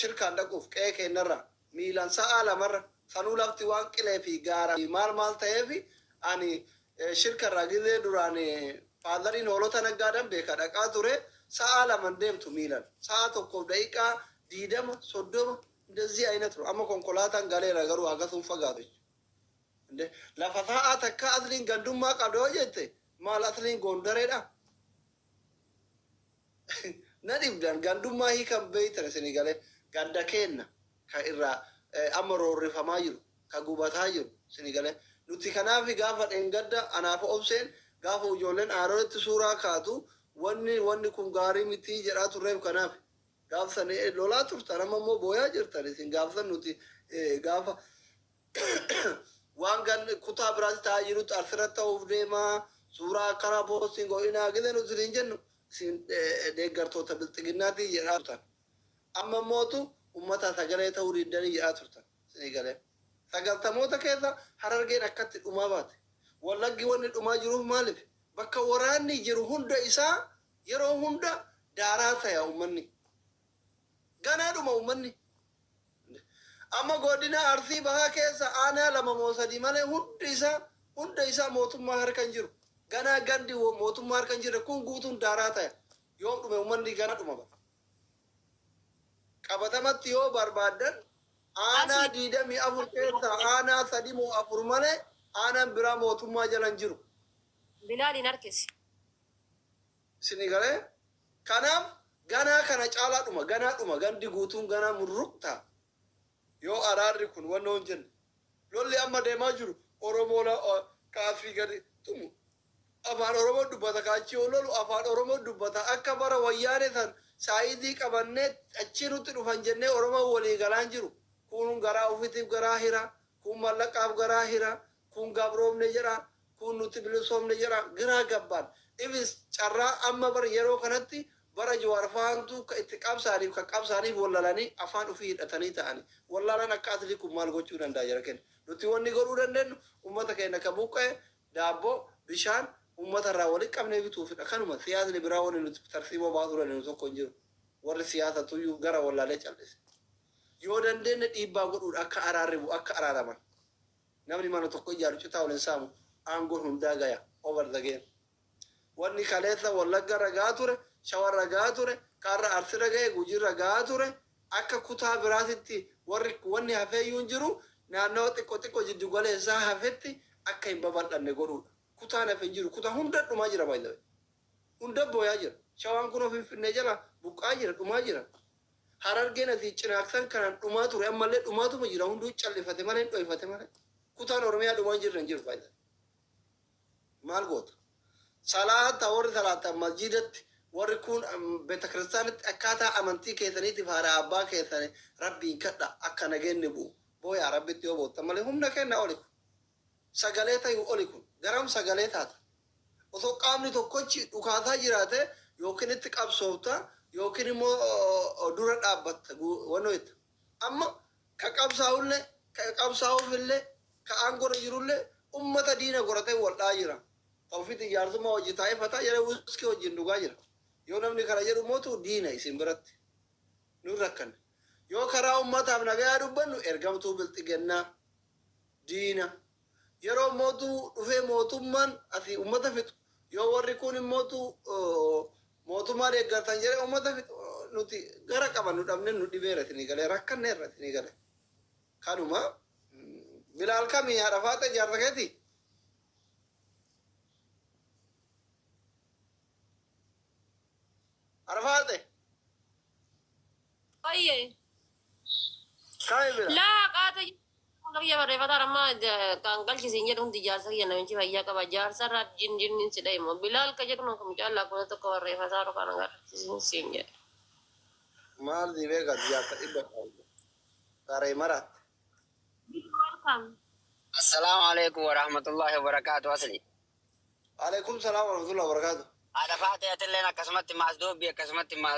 shirkaan dhaquuf qe'ee kennarra miilan sa'aa lamarra sanuu lafti waan qilee fi gaara maal ta'eefi ani shirkarraa gizee duraan faadariin hoolota naggaadan beeka dhaqaa ture sa'aa laman deemtu miilan sa'a tokkoof daqiiqaa diidama soddoma እንደዚህ አይነት ነው። አማ ኮንኮላታን ጋሌራ ገሩ አጋሱን ፈጋቶች እንደ ለፈታአ ተካ አዝሊን ገንዱማ ቀዶ ጀተ ማል አዝሊን ጎንደሬዳ ነዲብዳን ገንዱማ ሂከም በይተረ ሲኒጋሌ ገንደከና ከኢራ አመሮ ሪፈማይሩ ከጉባታይሩ ሲኒጋሌ ኑቲ ከናፊ ጋፋ ደንገዳ አናፈ ኦብሴን ጋፋ ጆለን አሮት ሱራ ካቱ ወኒ ኩን ጋሪ ሚቲ ጀራቱ ረብ ከናፊ gaafsan lolaa turtan amma immoo booyaa jirtan isin gaafsan nuti gaafa waan gan kutaa biraatti taa'aa jirutti asirratti ta'uuf deemaa suuraa akkana poostiin godhinaa gide nuti hin jennu isin deeggartoota bilxiginnaatii jedhaa turtan amma immootu ummata sagalee ta'uu diddanii jedhaa turtan isinii galee sagaltamoota keessa Harargeen akkatti dhumaa baate wallaggi wanni dhumaa jiruuf maaliif bakka waraanni jiru hunda isaa yeroo hunda daaraa ta'e ummanni gana duma ummanni amma godina Arsii bahaa keessa aanaa lama moosadi malee hunda isaa mootummaa harkan jiru gana gandi mootummaa harkan jiru kun guutuun daaraa ta'e yoo dhume ummanni gana dhuma ba qabatamatti yoo barbaadan aanaa diidamii afur keessa aanaa sadimoo afur malee aanaan biraa mootummaa jalan jiru Bilaaliin harkisi. Sinigalee kanaaf ganaa kana caalaadhuma ganaadhuma gandi guutuun ganaa murruqta yoo araarri kun wanna hin jenne lolli amma deemaa jiru Oromoo kaafii gadi tumu afaan Oromoo dubbata kaachii lolu afaan Oromoo dubbata akka bara wayyaane san saayidii qabannee achi nutti dhufan jennee Oromoo walii galaan jiru kun garaa ufitiif garaa hira kun mallaqaaf garaa hira kun gabroomne jira kun nuti bilisoomne jira giraa gabbaan ibis carraa amma bara yeroo kanatti bara jawaarfaantu ka itti qabsaaniif wallalanii afaan ufii hidhatanii ta'anii wallalan akka asli kun maal gochuu danda'a jira kenna nuti wanni godhuu dandeenyu ummata keenya ka buqqee daabboo bishaan ummata irraa walitti qabnee bituufidha kanuma siyaasni biraa wanni nuti tarsiimoo baasuu dandeenyu tokko hin jiru warri siyaasa tuyyuu gara wallalee callise yoo dandeenye dhiibbaa godhuudha akka araarri bu'u akka araaraman namni mana tokko ijaaru citaa waliin saamu aangoon hundaa gaya over the game wanni kaleessa wallagga ragaa ture shawar ragaa ture kaarra arsi raga'e gujii ragaa ture akka kutaa biraatitti wanni hafeeyyuu hin jiru naannoo xiqqoo jiddu galeessaa hafetti akka hin babal'anne godhuudha kutaan hafe hin jiru kutaa hunda dhumaa jira baay'ee hunda booyaa jira Shawaan kun of Finfinnee jala buqqaa jira, dhumaa jira. Harargeen ati cinaaksan kanaan dhumaa ture ammallee dhumaatuma jira hunduu callifate malee dhoofate malee. Kutaan Oromiyaa dhumaan jirra hin jiru faayidaa. Maal goota? Salaata warri salaatan masjidatti warri kun beetakiristaanitti akkaataa amantii keessaniitiif haadha abbaa keessanii rabbiin kadha akka nageenni bu'u. Booyaa rabbitti yoo boottan malee humna kenna oli kun. Sagalee ta'u oli kun. Garam sagalee taata. Osoo qaamni tokkochi dhukaasaa jiraate yookiin itti qabsoofta yookiin immoo dura dhaabbatta wanno itti. Amma ka qabsaa'uufillee ka aangora jirullee ummata diina goratee waldhaa jira. Tawfiiti ijaarsummaa hojii taa'ee fataa jedhee wuskii wajjin dhugaa jira. Yoo namni kana jedhu mootu diina isin biratti. Nuun rakkanne. Yoo karaa ummataaf nagayaa dubbannu ergamtuu bilxigennaa diina. Yeroo mootuu dhufee mootummaan asii ummata fixu. Yoo warri kun immootu mootummaa deeggartan jedhee ummata fixu nuti gara qaban nu dhabne nu dhibeera isinii galee rakkanne irra isinii galee. Kanuma bilaal kamii haadha faata ijaarsa keetii? Arfaate? Oye. Kami bila? Lah kata ya barefata ramah kangkal kisinya dong di jasa ya namanya fayya ka bajarsa rap jin sidai mo bilal ka jek no kam jalla ko to ko barefata ro kana ngar kisinya Mal di vega dia ta iba. Tarai marat. welcome. Assalamualaikum warahmatullahi wabarakatuh asli. Alaikum salam warahmatullahi wabarakatuh. Ada faate atillena kasmatti masdubi kasmatti ma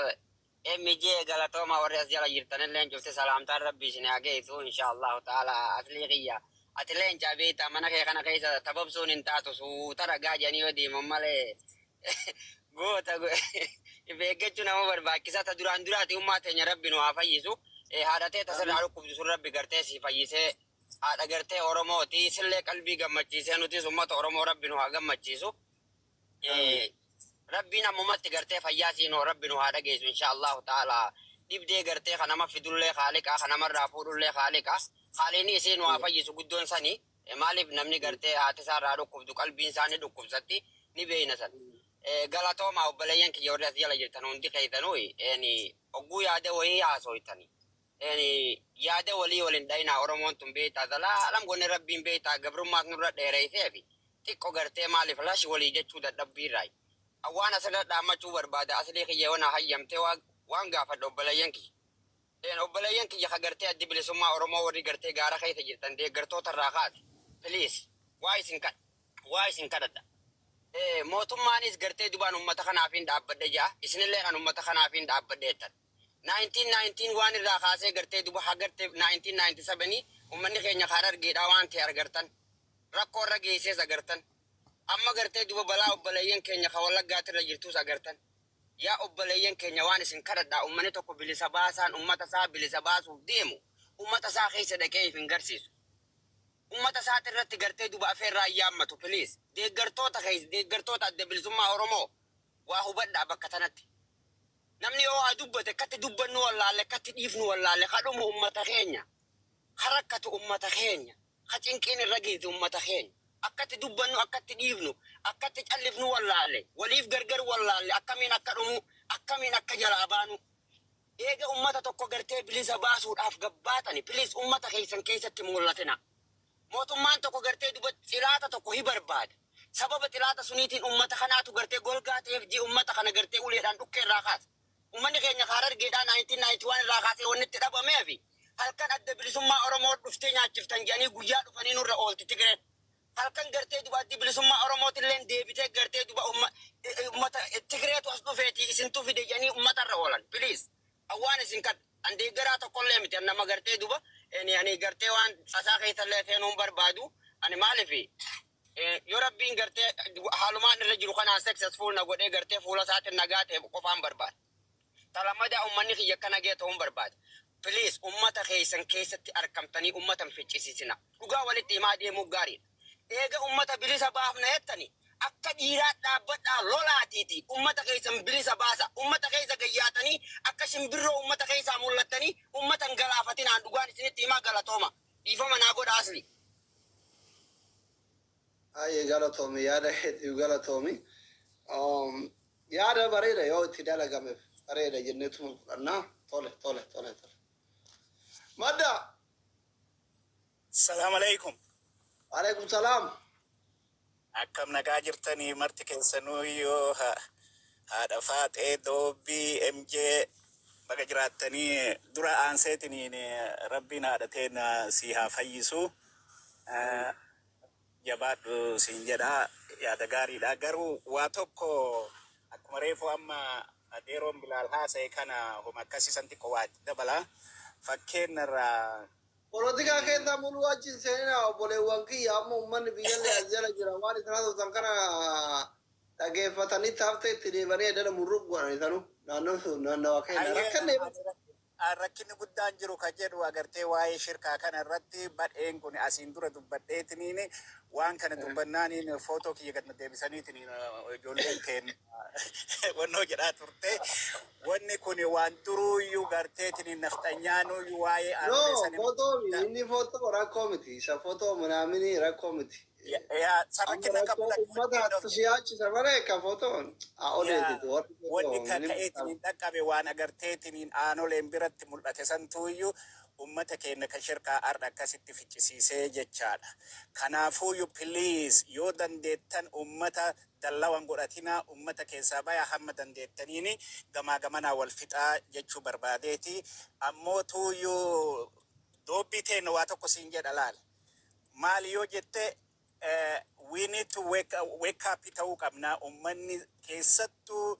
MJ galatoma warrias jala jirtan len jufte salam tar rabbi sini ageitu insyaallah taala asliqiya atilen jabita manake kana kaisa tabab sunin tatu su taraga jani odi mamale gota go ibegechu nama barbakisa ta duran durati ummate nya rabbi no afayisu hadate tasarru kubdu rabbi garte si fayise ada garte oromoti sille qalbi gammachise nuti ummata oromo rabbi no gammachisu ربنا ممت قرتي فياسين وربنا هذا جيس إن شاء الله تعالى نبدأ قرتي خنا ما في دولة خالق خنا مرة فور الله خالق خاليني سين وافيس قدون سني مالف نمني قرتي هاتسار ركوب دو قلبي إنسان ركوب ستي نبي نسل غلطوا ما وبلاين كي يورث يلا جرتنون دي كيتنوي يعني أقوى ياده وهي عصويتني يعني ياده ولي ولين داينا أورمون تنبيت هذا لا ألم قلنا ربي بيت قبر ما نور ديري في تيكو قرتي مالف لاش ولي جتشو دبي راي أوانا سنة دامتشو بربادة أصلي خي وانا حيمتي وان غافد أبلاينكي إن أبلاينكي يخغرتي أدبلي سما أورمو وري غرتي غارا خي تجرتن دي غرتو تراخات بليز وايسن كددا موتم مانيس غرتي دوبان أمتا خنافين دابد جا إسن اللي خان أمتا خنافين دابد ديتن 1919 وان الراخاسي غرتي دوبا حغرتي 1997 أمني خي نخارر غيدا وان تيار غرتن ركو رغيسي زغرتن amma gartee duba balaa obboleeyyan keenya ka wallaggaatti irra jirtus agartan yaa obboleeyyan keenya waan isin kadhadhaa ummani tokko bilisa baasaan ummata isaa bilisa baasuuf deemu ummata isaa keessa dhaqee hin garsiisu ummata isaati irratti gartee duba afeerraa yaammatu piliis deeggartoota adda bilisummaa oromoo waa hubadhaa bakka tanatti namni yoo haa dubbate akkatti dubbannu wallaalle akkatti dhiifnu wallaalle kadhumu ummata keenya harakkatu ummata keenya ka cinqiin irra geessu ummata keenya akkatti dubbannu akkatti dhiifnu akkatti callifnu wallaalle waliif gargar wallaalle akkamiin akka dhumu akkamiin akka jalaa baanu eega ummata tokko gartee bilisa baasuudhaaf gabbaatani piliis ummata keessan keessatti mul'atina mootummaan tokko gartee duba xilaata tokko hi barbaada sababa xilaata suniitiin ummata kanaatu gartee golgaa ta'eef ji ummata kana gartee uleedhaan dhukkee irraa kaasa ummanni keenya Harargeedhaa 1991 irraa kaasee wanni itti dhabameefi halkan adda bilisummaa oromoo dhuftee nyaachiftan jedhanii guyyaa dhufanii nurra oolti Tigireen halkan gartee duba addi bilisummaa oromootillee deebitee gartee duba ummata Tigireetu as dhufeeti isintu fide jedhanii ummatarra oolan piliis awwaan isin kad andee garaa tokkollee miti nama gartee duba ani gartee waan sasaa keessallee seenuun barbaadu ani maalifi yoo rabbiin gartee haalumaan irra jiru kanaan successful na godhee gartee fuula isaatiin nagaa ta'e qofaan barbaada talamada ummanni kiyya kana gee ta'uun barbaada piliis ummata keessan keessatti argamtanii ummatan ficcisiisina dhugaa walitti himaa deemuu gaariidha eega ummata bilisa baafna jettani akka dhiiraa dhaabbadhaa lolaatiiti ummata keessan bilisa baasa ummata keessa gayyaatanii akka shimbirroo ummata keessaa mul'attanii ummatan galaafatinaan dhugaan isinitti himaa galatooma dhiifama naa godha asli Aye galatomi yaada heetii galatomi yaada bareeda yoo itti dalagameef bareeda jenneetu fudhannaa tole. Madda. Assalamu alaikum. Alaikum salaam. Akkam nagaa jirtanii marti keessanuu yoo haadha Faaxee Doobbii MJ baga jiraattanii dura aanseetiniin rabbiin haadhateen si haa fayyisu. Jabaadhu siin jedhaa yaada gaariidha. Garuu waa tokko akkuma reefu amma adeeroon Bilaal haasa'e kana homa akkasiisan xiqqoo waa dabala. Fakkeenyarraa Politika keessa mul'uu achiin seenaa obboleewwan kiyya amma uummanni biyyallee as jala jira waan isaan haasoftan kana dhageeffatanii taaftee itti deebanii edana murruq godhani tanu naannawaa keenya rakkanne. Rakkinni guddaan jiru kan jedhu agartee waa'ee shirkaa kana irratti badheen kun asiin dura dubbadheetiniin waan kana dubbannaaniin footoo kiyya gad deebisaniitiin ijoolleen keenya wannoo jedhaa turte. Wanni kun waan duruuyyuu garteetiniin nafxanyaanuyyuu waa'ee No, footoo inni footoo rakkoo miti. Isa footoo manaamini rakkoo miti. sarrakkina qabu Ummata siyaachisa malee ka footoon odeessitu. wanni kaka'eetiniin dhaqqabe waan agarteetiniin aanoleen biratti mul'ate santuuyyuu ummata keenya kan shirkaa arda akkasitti ficcisiisee jechaadha. Kanaafuuyyuu piliis yoo dandeettan ummata dallawan godhatina ummata keessaa baya hamma dandeettaniini gamaa gamanaa wal fixaa jechuu barbaadeeti. Ammoo tuuyyuu Doobbii teenya waa tokko siin jedha laal. Maali yoo jette we need to wake up ta'uu qabna. Ummanni keessattuu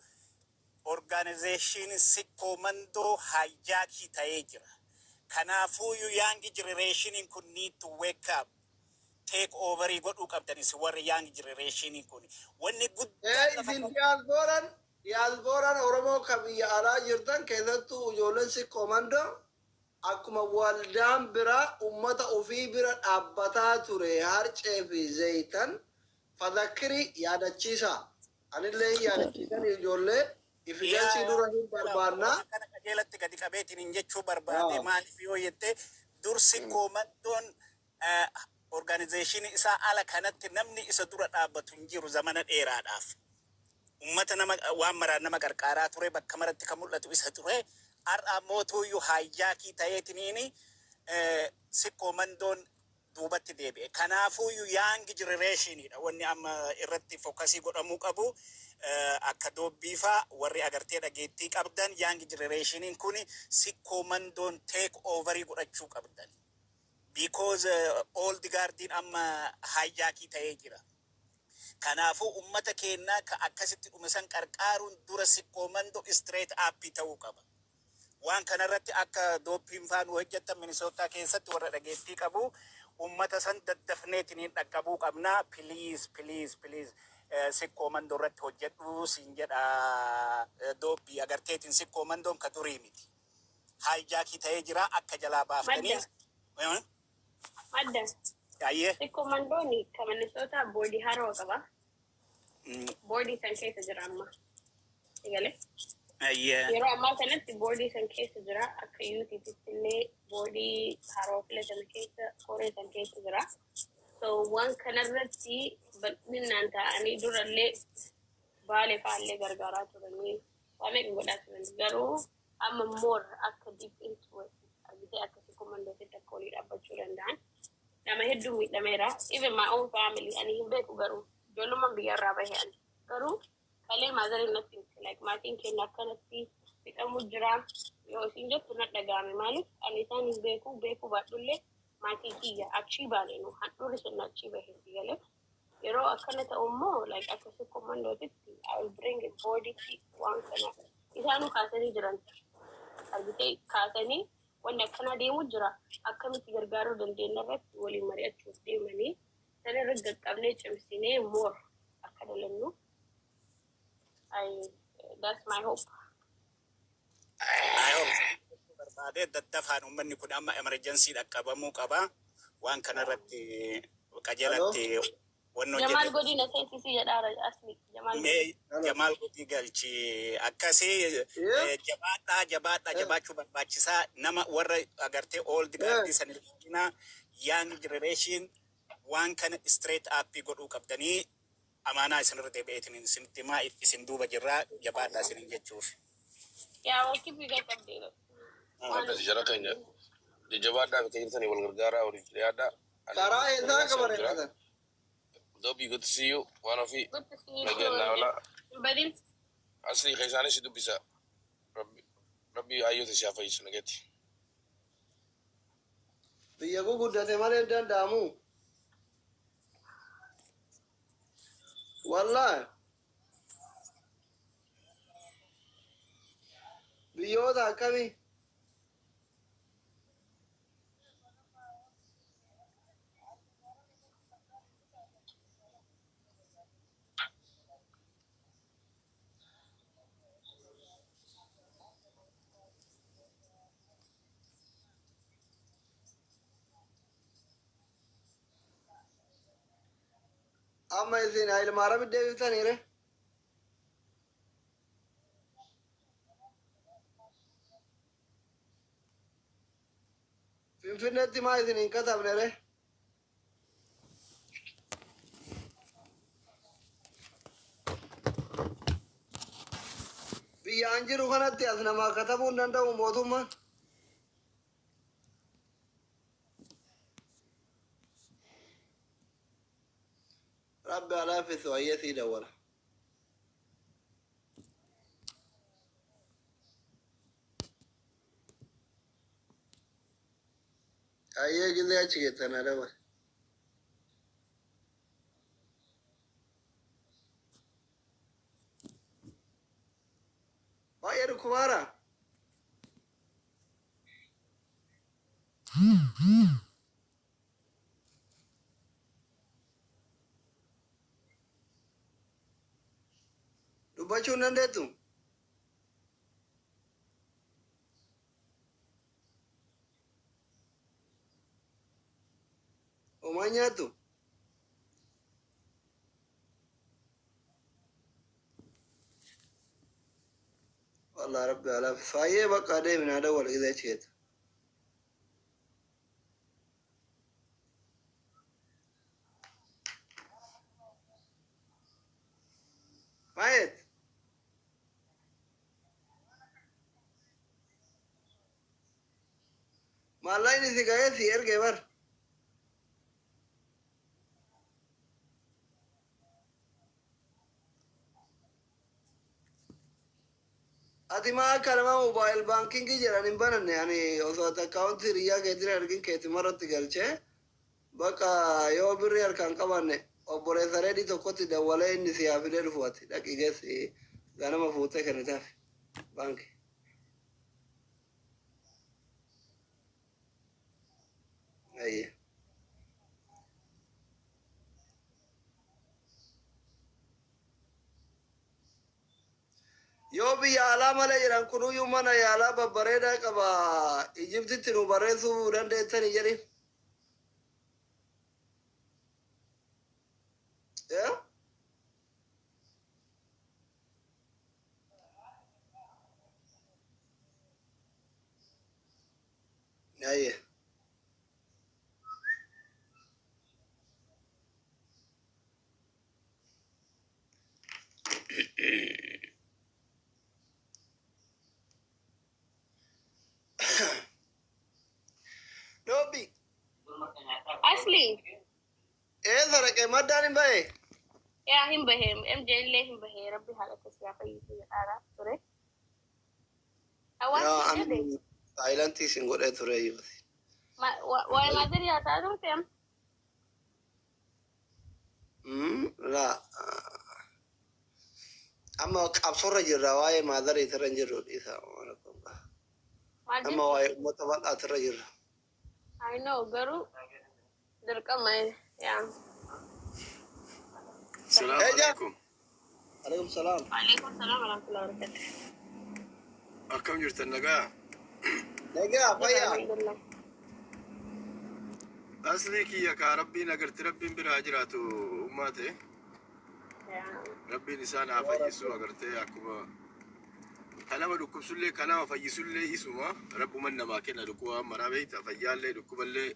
organization sikkoomandoo hijackii ta'ee jira. Kanaafuuyyuu young generation kun need to wake up. Take over godhuu qabdanis warri young generation kun. Wanni guddaa Isin diyaasbooran Oromoo kan biyya alaa jirtan keessattuu ijoolleen sikkoomandoo akkuma waldaan bira ummata ofii bira dhaabbataa ture harcee fi zayitan fadakiri yaadachiisa. Anillee yaadachiisan ijoollee ifidensi dura hin barbaanna. Kana qajeelatti gadi qabeetiin jechuu barbaade maaliif yoo jette dursi koomandoon organizationii isaa ala kanatti namni isa dura dhaabbatu hin jiru zamana dheeraadhaaf. Ummata nama waan maraan nama qarqaaraa ture bakka maratti kan mul'atu isa ture. Ar'a mootuyyuu hijackii ta'eetiniini sikkomandoon duubatti deebi'e. Kanaafuuyyuu young generationidha wanni amma irratti fookasii godhamuu qabu. Akka Doobbiifaa warri agartee dhageettii qabdan young generationiin kun sikkomandoon take overii godhachuu qabdan. Because old guardiin amma hijackii ta'ee jira. Kanaafuu ummata keenyaa ka akkasitti dhumisan qarqaaruun dura sikkomandoo straight up ta'uu qaba. Waan kanarratti akka Doobbiin faanu hojjetan Minnesota keessatti warra dhageettii qabu ummata san daddafneetiin dhaqqabuu qabna. Please sikkomandoo irratti hojjedhu siin jedha Doobbii agarteetiin sikkomandoon ka durii miti. Hijackii ta'ee jira akka jalaa baaftanii. Madda. Ayyee. Sikkomandooni kan Minnesota boordii haroo qaba. Boordii san keessa jira amma. Egalee. Yeroo ammaa kanatti boordii san keessa jira akka yuutiitti illee boordii haroo filatame keessa koree san keessa jira. So waan kanarratti bal'inaan ta'anii durallee baalee fa'aallee gargaaraa turanii waan meeqa godhaa turan garuu amma more akka deep into it argitee akka sikkomandootti akka olii dhaabbachuu danda'an nama hedduu miidhameera. Even my own family ani hin beeku garuu ijoollummaan biyyarraa bahee garuu kalee maazariin natti like maatiin keenya akkanatti fixamu jira yoo isin jettu na dhaga'ame maaliif ani isaan hin beeku baadhullee maatii kiyya achii baaleenu handhuurri sun achii baheetti galee yeroo akkana ta'u immoo like akka sikkomandootitti I will bring it boordiitti waan kana isaanuu kaasanii jiran argitee kaasanii wanni akkana deemu jira akkamitti gargaaruu dandeenya irratti waliin mari'achuuf deemanii sana irra gaqqabnee cimsinee more akka dalannu. That's my hope. I hope barbaade daddafaan uummanni kun amma emergency dhaqqabamuu qaba. Waan kanarratti qajeelatti wannoo jedhe. Jamaal Godina seensisii jedhaara asli. Jamaal Godii galchi akkasii jabaachuu barbaachisaa nama warra agartee old guard sanillee young generation waan kana straight up godhuu qabdanii amaanaa isinirra deebi'eetiin isinitti himaa isin duuba jirraa jabaadhaa isinin jechuuf. Yaa wakki biga qabdeera. Akkas jara keenya jajjabaadhaa fi keenya wal gargaaraa waliif dhiyaadhaa. karaa eessaa qaban Dobby, good to see you. One of you. Good to see you Again, too. Naula. Badil. Asli, kaisani si dubisa. Rabbi ayo te siapa isu nageti. biyya guguddate malee danda'amu wallahi biyyoota akkamii amma isin ilmaarami deebitaniire finfinneetti maa isin hin katabnere biyyaan jiru kanatti as namaa katabuu hin danda'u mootummaan rabbi alaafisu ayyasii dawwala ayyee gisee achi geessana dawwala baay'ee dhukkubaara dubbachuu hin dandeettu homaa nyaattu والله ربي على فايه بقى ده من هذا ولا كذا شيء مايت ما لا ini gaya siar gebar ati ma kalama mobile banking ki jaranin bananne yani osot account riya ke dire argin ke timarat galche baka yo birri arkan qabanne obore saredi tokkotti dawale inni siyaafide dhufuati daqiiqeessi ganama fuute kenitaaf banki ayye yoo biyya alaa malee jiran kunuyyuu mana yaalaa babbareedaa qaba Ijiptitti nu barreessuu dandeessanii jedhin ayye Dobby, Asli. sarake maddaan hin bahe Ya hin bahe. MJ illee hin bahe. Rabbi haala tasyaa fayyisuu jedhaara ture. Hawaasni jedhe. saayilantii isin godhee ture iyyuuti Waa'ee maatii yaataa turte am. la amma qabsorra jirra waa'ee maadarii irra hin jirru dhiisa Maal amma waa'ee uummata bal'aati irra jirra I know garuu dirqama yaa. Assalamu alaikum. alaikum salaam Waalaikum salaam warahmatullahi wabarakatuh. Akkam jirtan nagaa? nagaa fayyaa Alhamdulillah. Asli kiyya kaa rabbiin agarti rabbiin biraa jiraatu ummaa ta'e Yaa. rabbiin isaan haa fayyisu agartee akkuma kanama dhukkubsullee kanama fayyisullee isuma rabbuman namaa kenna dhukkuba maraa beeyta fayyaallee dhukkuballee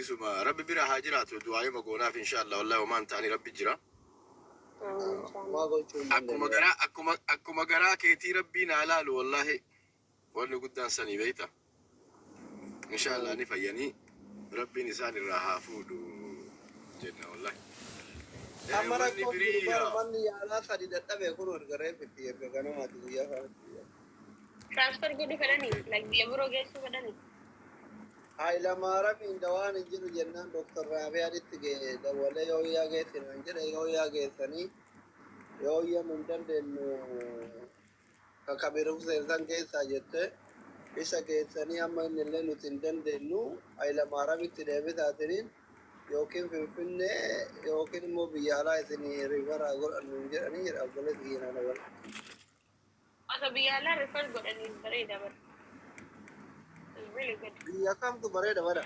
isuma rabbi bira haa jiraatu du'aayima goonaaf inshaallah wallahi homaan ta'anii rabbi jira waa gochuu hin dandeenye. akkuma garaa keetii rabbiin haa laalu wallahi wanni guddaan sanii beeyta inshallah ni fayyanii rabbiin isaan irraa haa fuudhu jenna wallahi. Amma rakkoon jiru bara manni yaalaa sadi dadhabee kun garee fitti erga ganamaati guyyaa kanatti. Transfer godhu fedhanii like biyya biroo geessuu fedhanii. Hayilamaaramiin dawaan hin jiru jennaan Dr. Raabiyaanitti dabalee yoo yaa geessan hin jedhe yoo yaa geessanii yoo iyyamu hin dandeenyu kakabiruuf seensan keessaa jette isa geessanii amma inni illee nuti hin dandeenyu Hayilamaaramitti deebisaatiniin yookiin Finfinnee yookiin immoo biyya alaa isinii riifaraa godhannu hin jedhanii jedha obboleessi keenyaa dabala. Osoo biyya alaa refer godhanii bareeda bara. It's really good. Biyya kamtu bareeda bara.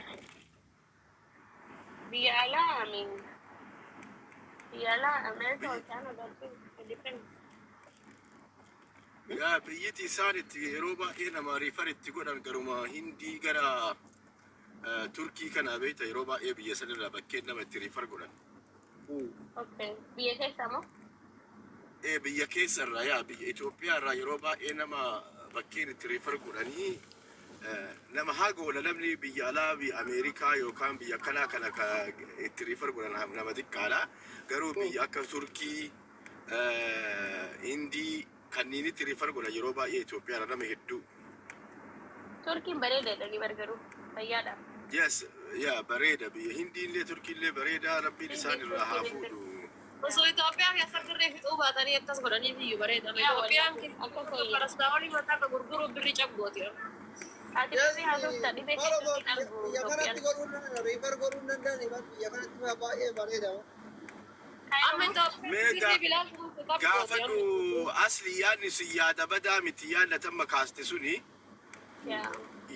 Biyya alaa, I mean, biyya alaa America or Canada too. It depends. yaa biyyiti isaan itti yeroo baay'ee nama riifaritti godhan garuma hindii gara turkii kana beeyta yeroo baay'ee biyya sanirraa bakkeen nama itti riifar godhan. Okay. Biyya keessa moo? Biyya keessarraa yaa biyya Itoophiyaarraa yeroo baay'ee nama bakkeen itti riifar godhanii nama hagoola namni biyya alaa biyya Ameerikaa yookaan biyya kanaa kana itti riifar godhan nama xiqqaadha. Garuu biyya akka Turkii, Hindii kanneen itti riifar godhan yeroo baay'ee Itoophiyaarraa nama hedduu. Turkiin bareedaadha ni gargaaru. Fayyaadha. Yes, yaa bareeda biyya Hindiillee Turkiillee bareeda rabbiin isaan irraa haa fuudhu. Osoo Itoophiyaa keessatti dirree fixuu baatanii akkas godhanii biyyu bareedan. Itoophiyaan parastaawoolii mataa akka gurguruuf birri cabbooti. Ati birrii haasofta dhibee keessatti argu biyya kanatti godhuu danda'an riifar godhuu hin danda'ani biyya kanatti baay'ee bareeda. Amma Itoophiyaa bilaal Gaafa nu asli yaadni sun yaada badaa miti yaadna tamma kaaste suni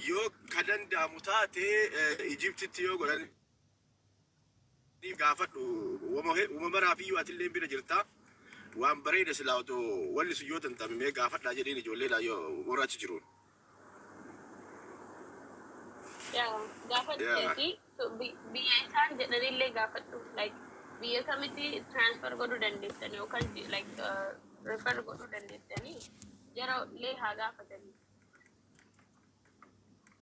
yoo ka danda'amu taate Ijiptitti yoo godhan gaafadhu uumama raafiyyuu atillee bira jirta waan bareeda silaa otoo wanni sun yoo tantamimee gaafadhaa jedheen ijoolleedha yoo warra achi jiruun. gaafadheeti biyya isaan jedhanillee gaafadhu like biyya kamitti transfer godhuu dandeessanii yookaan like refer godhuu dandeessanii jara illee haa gaafatanii.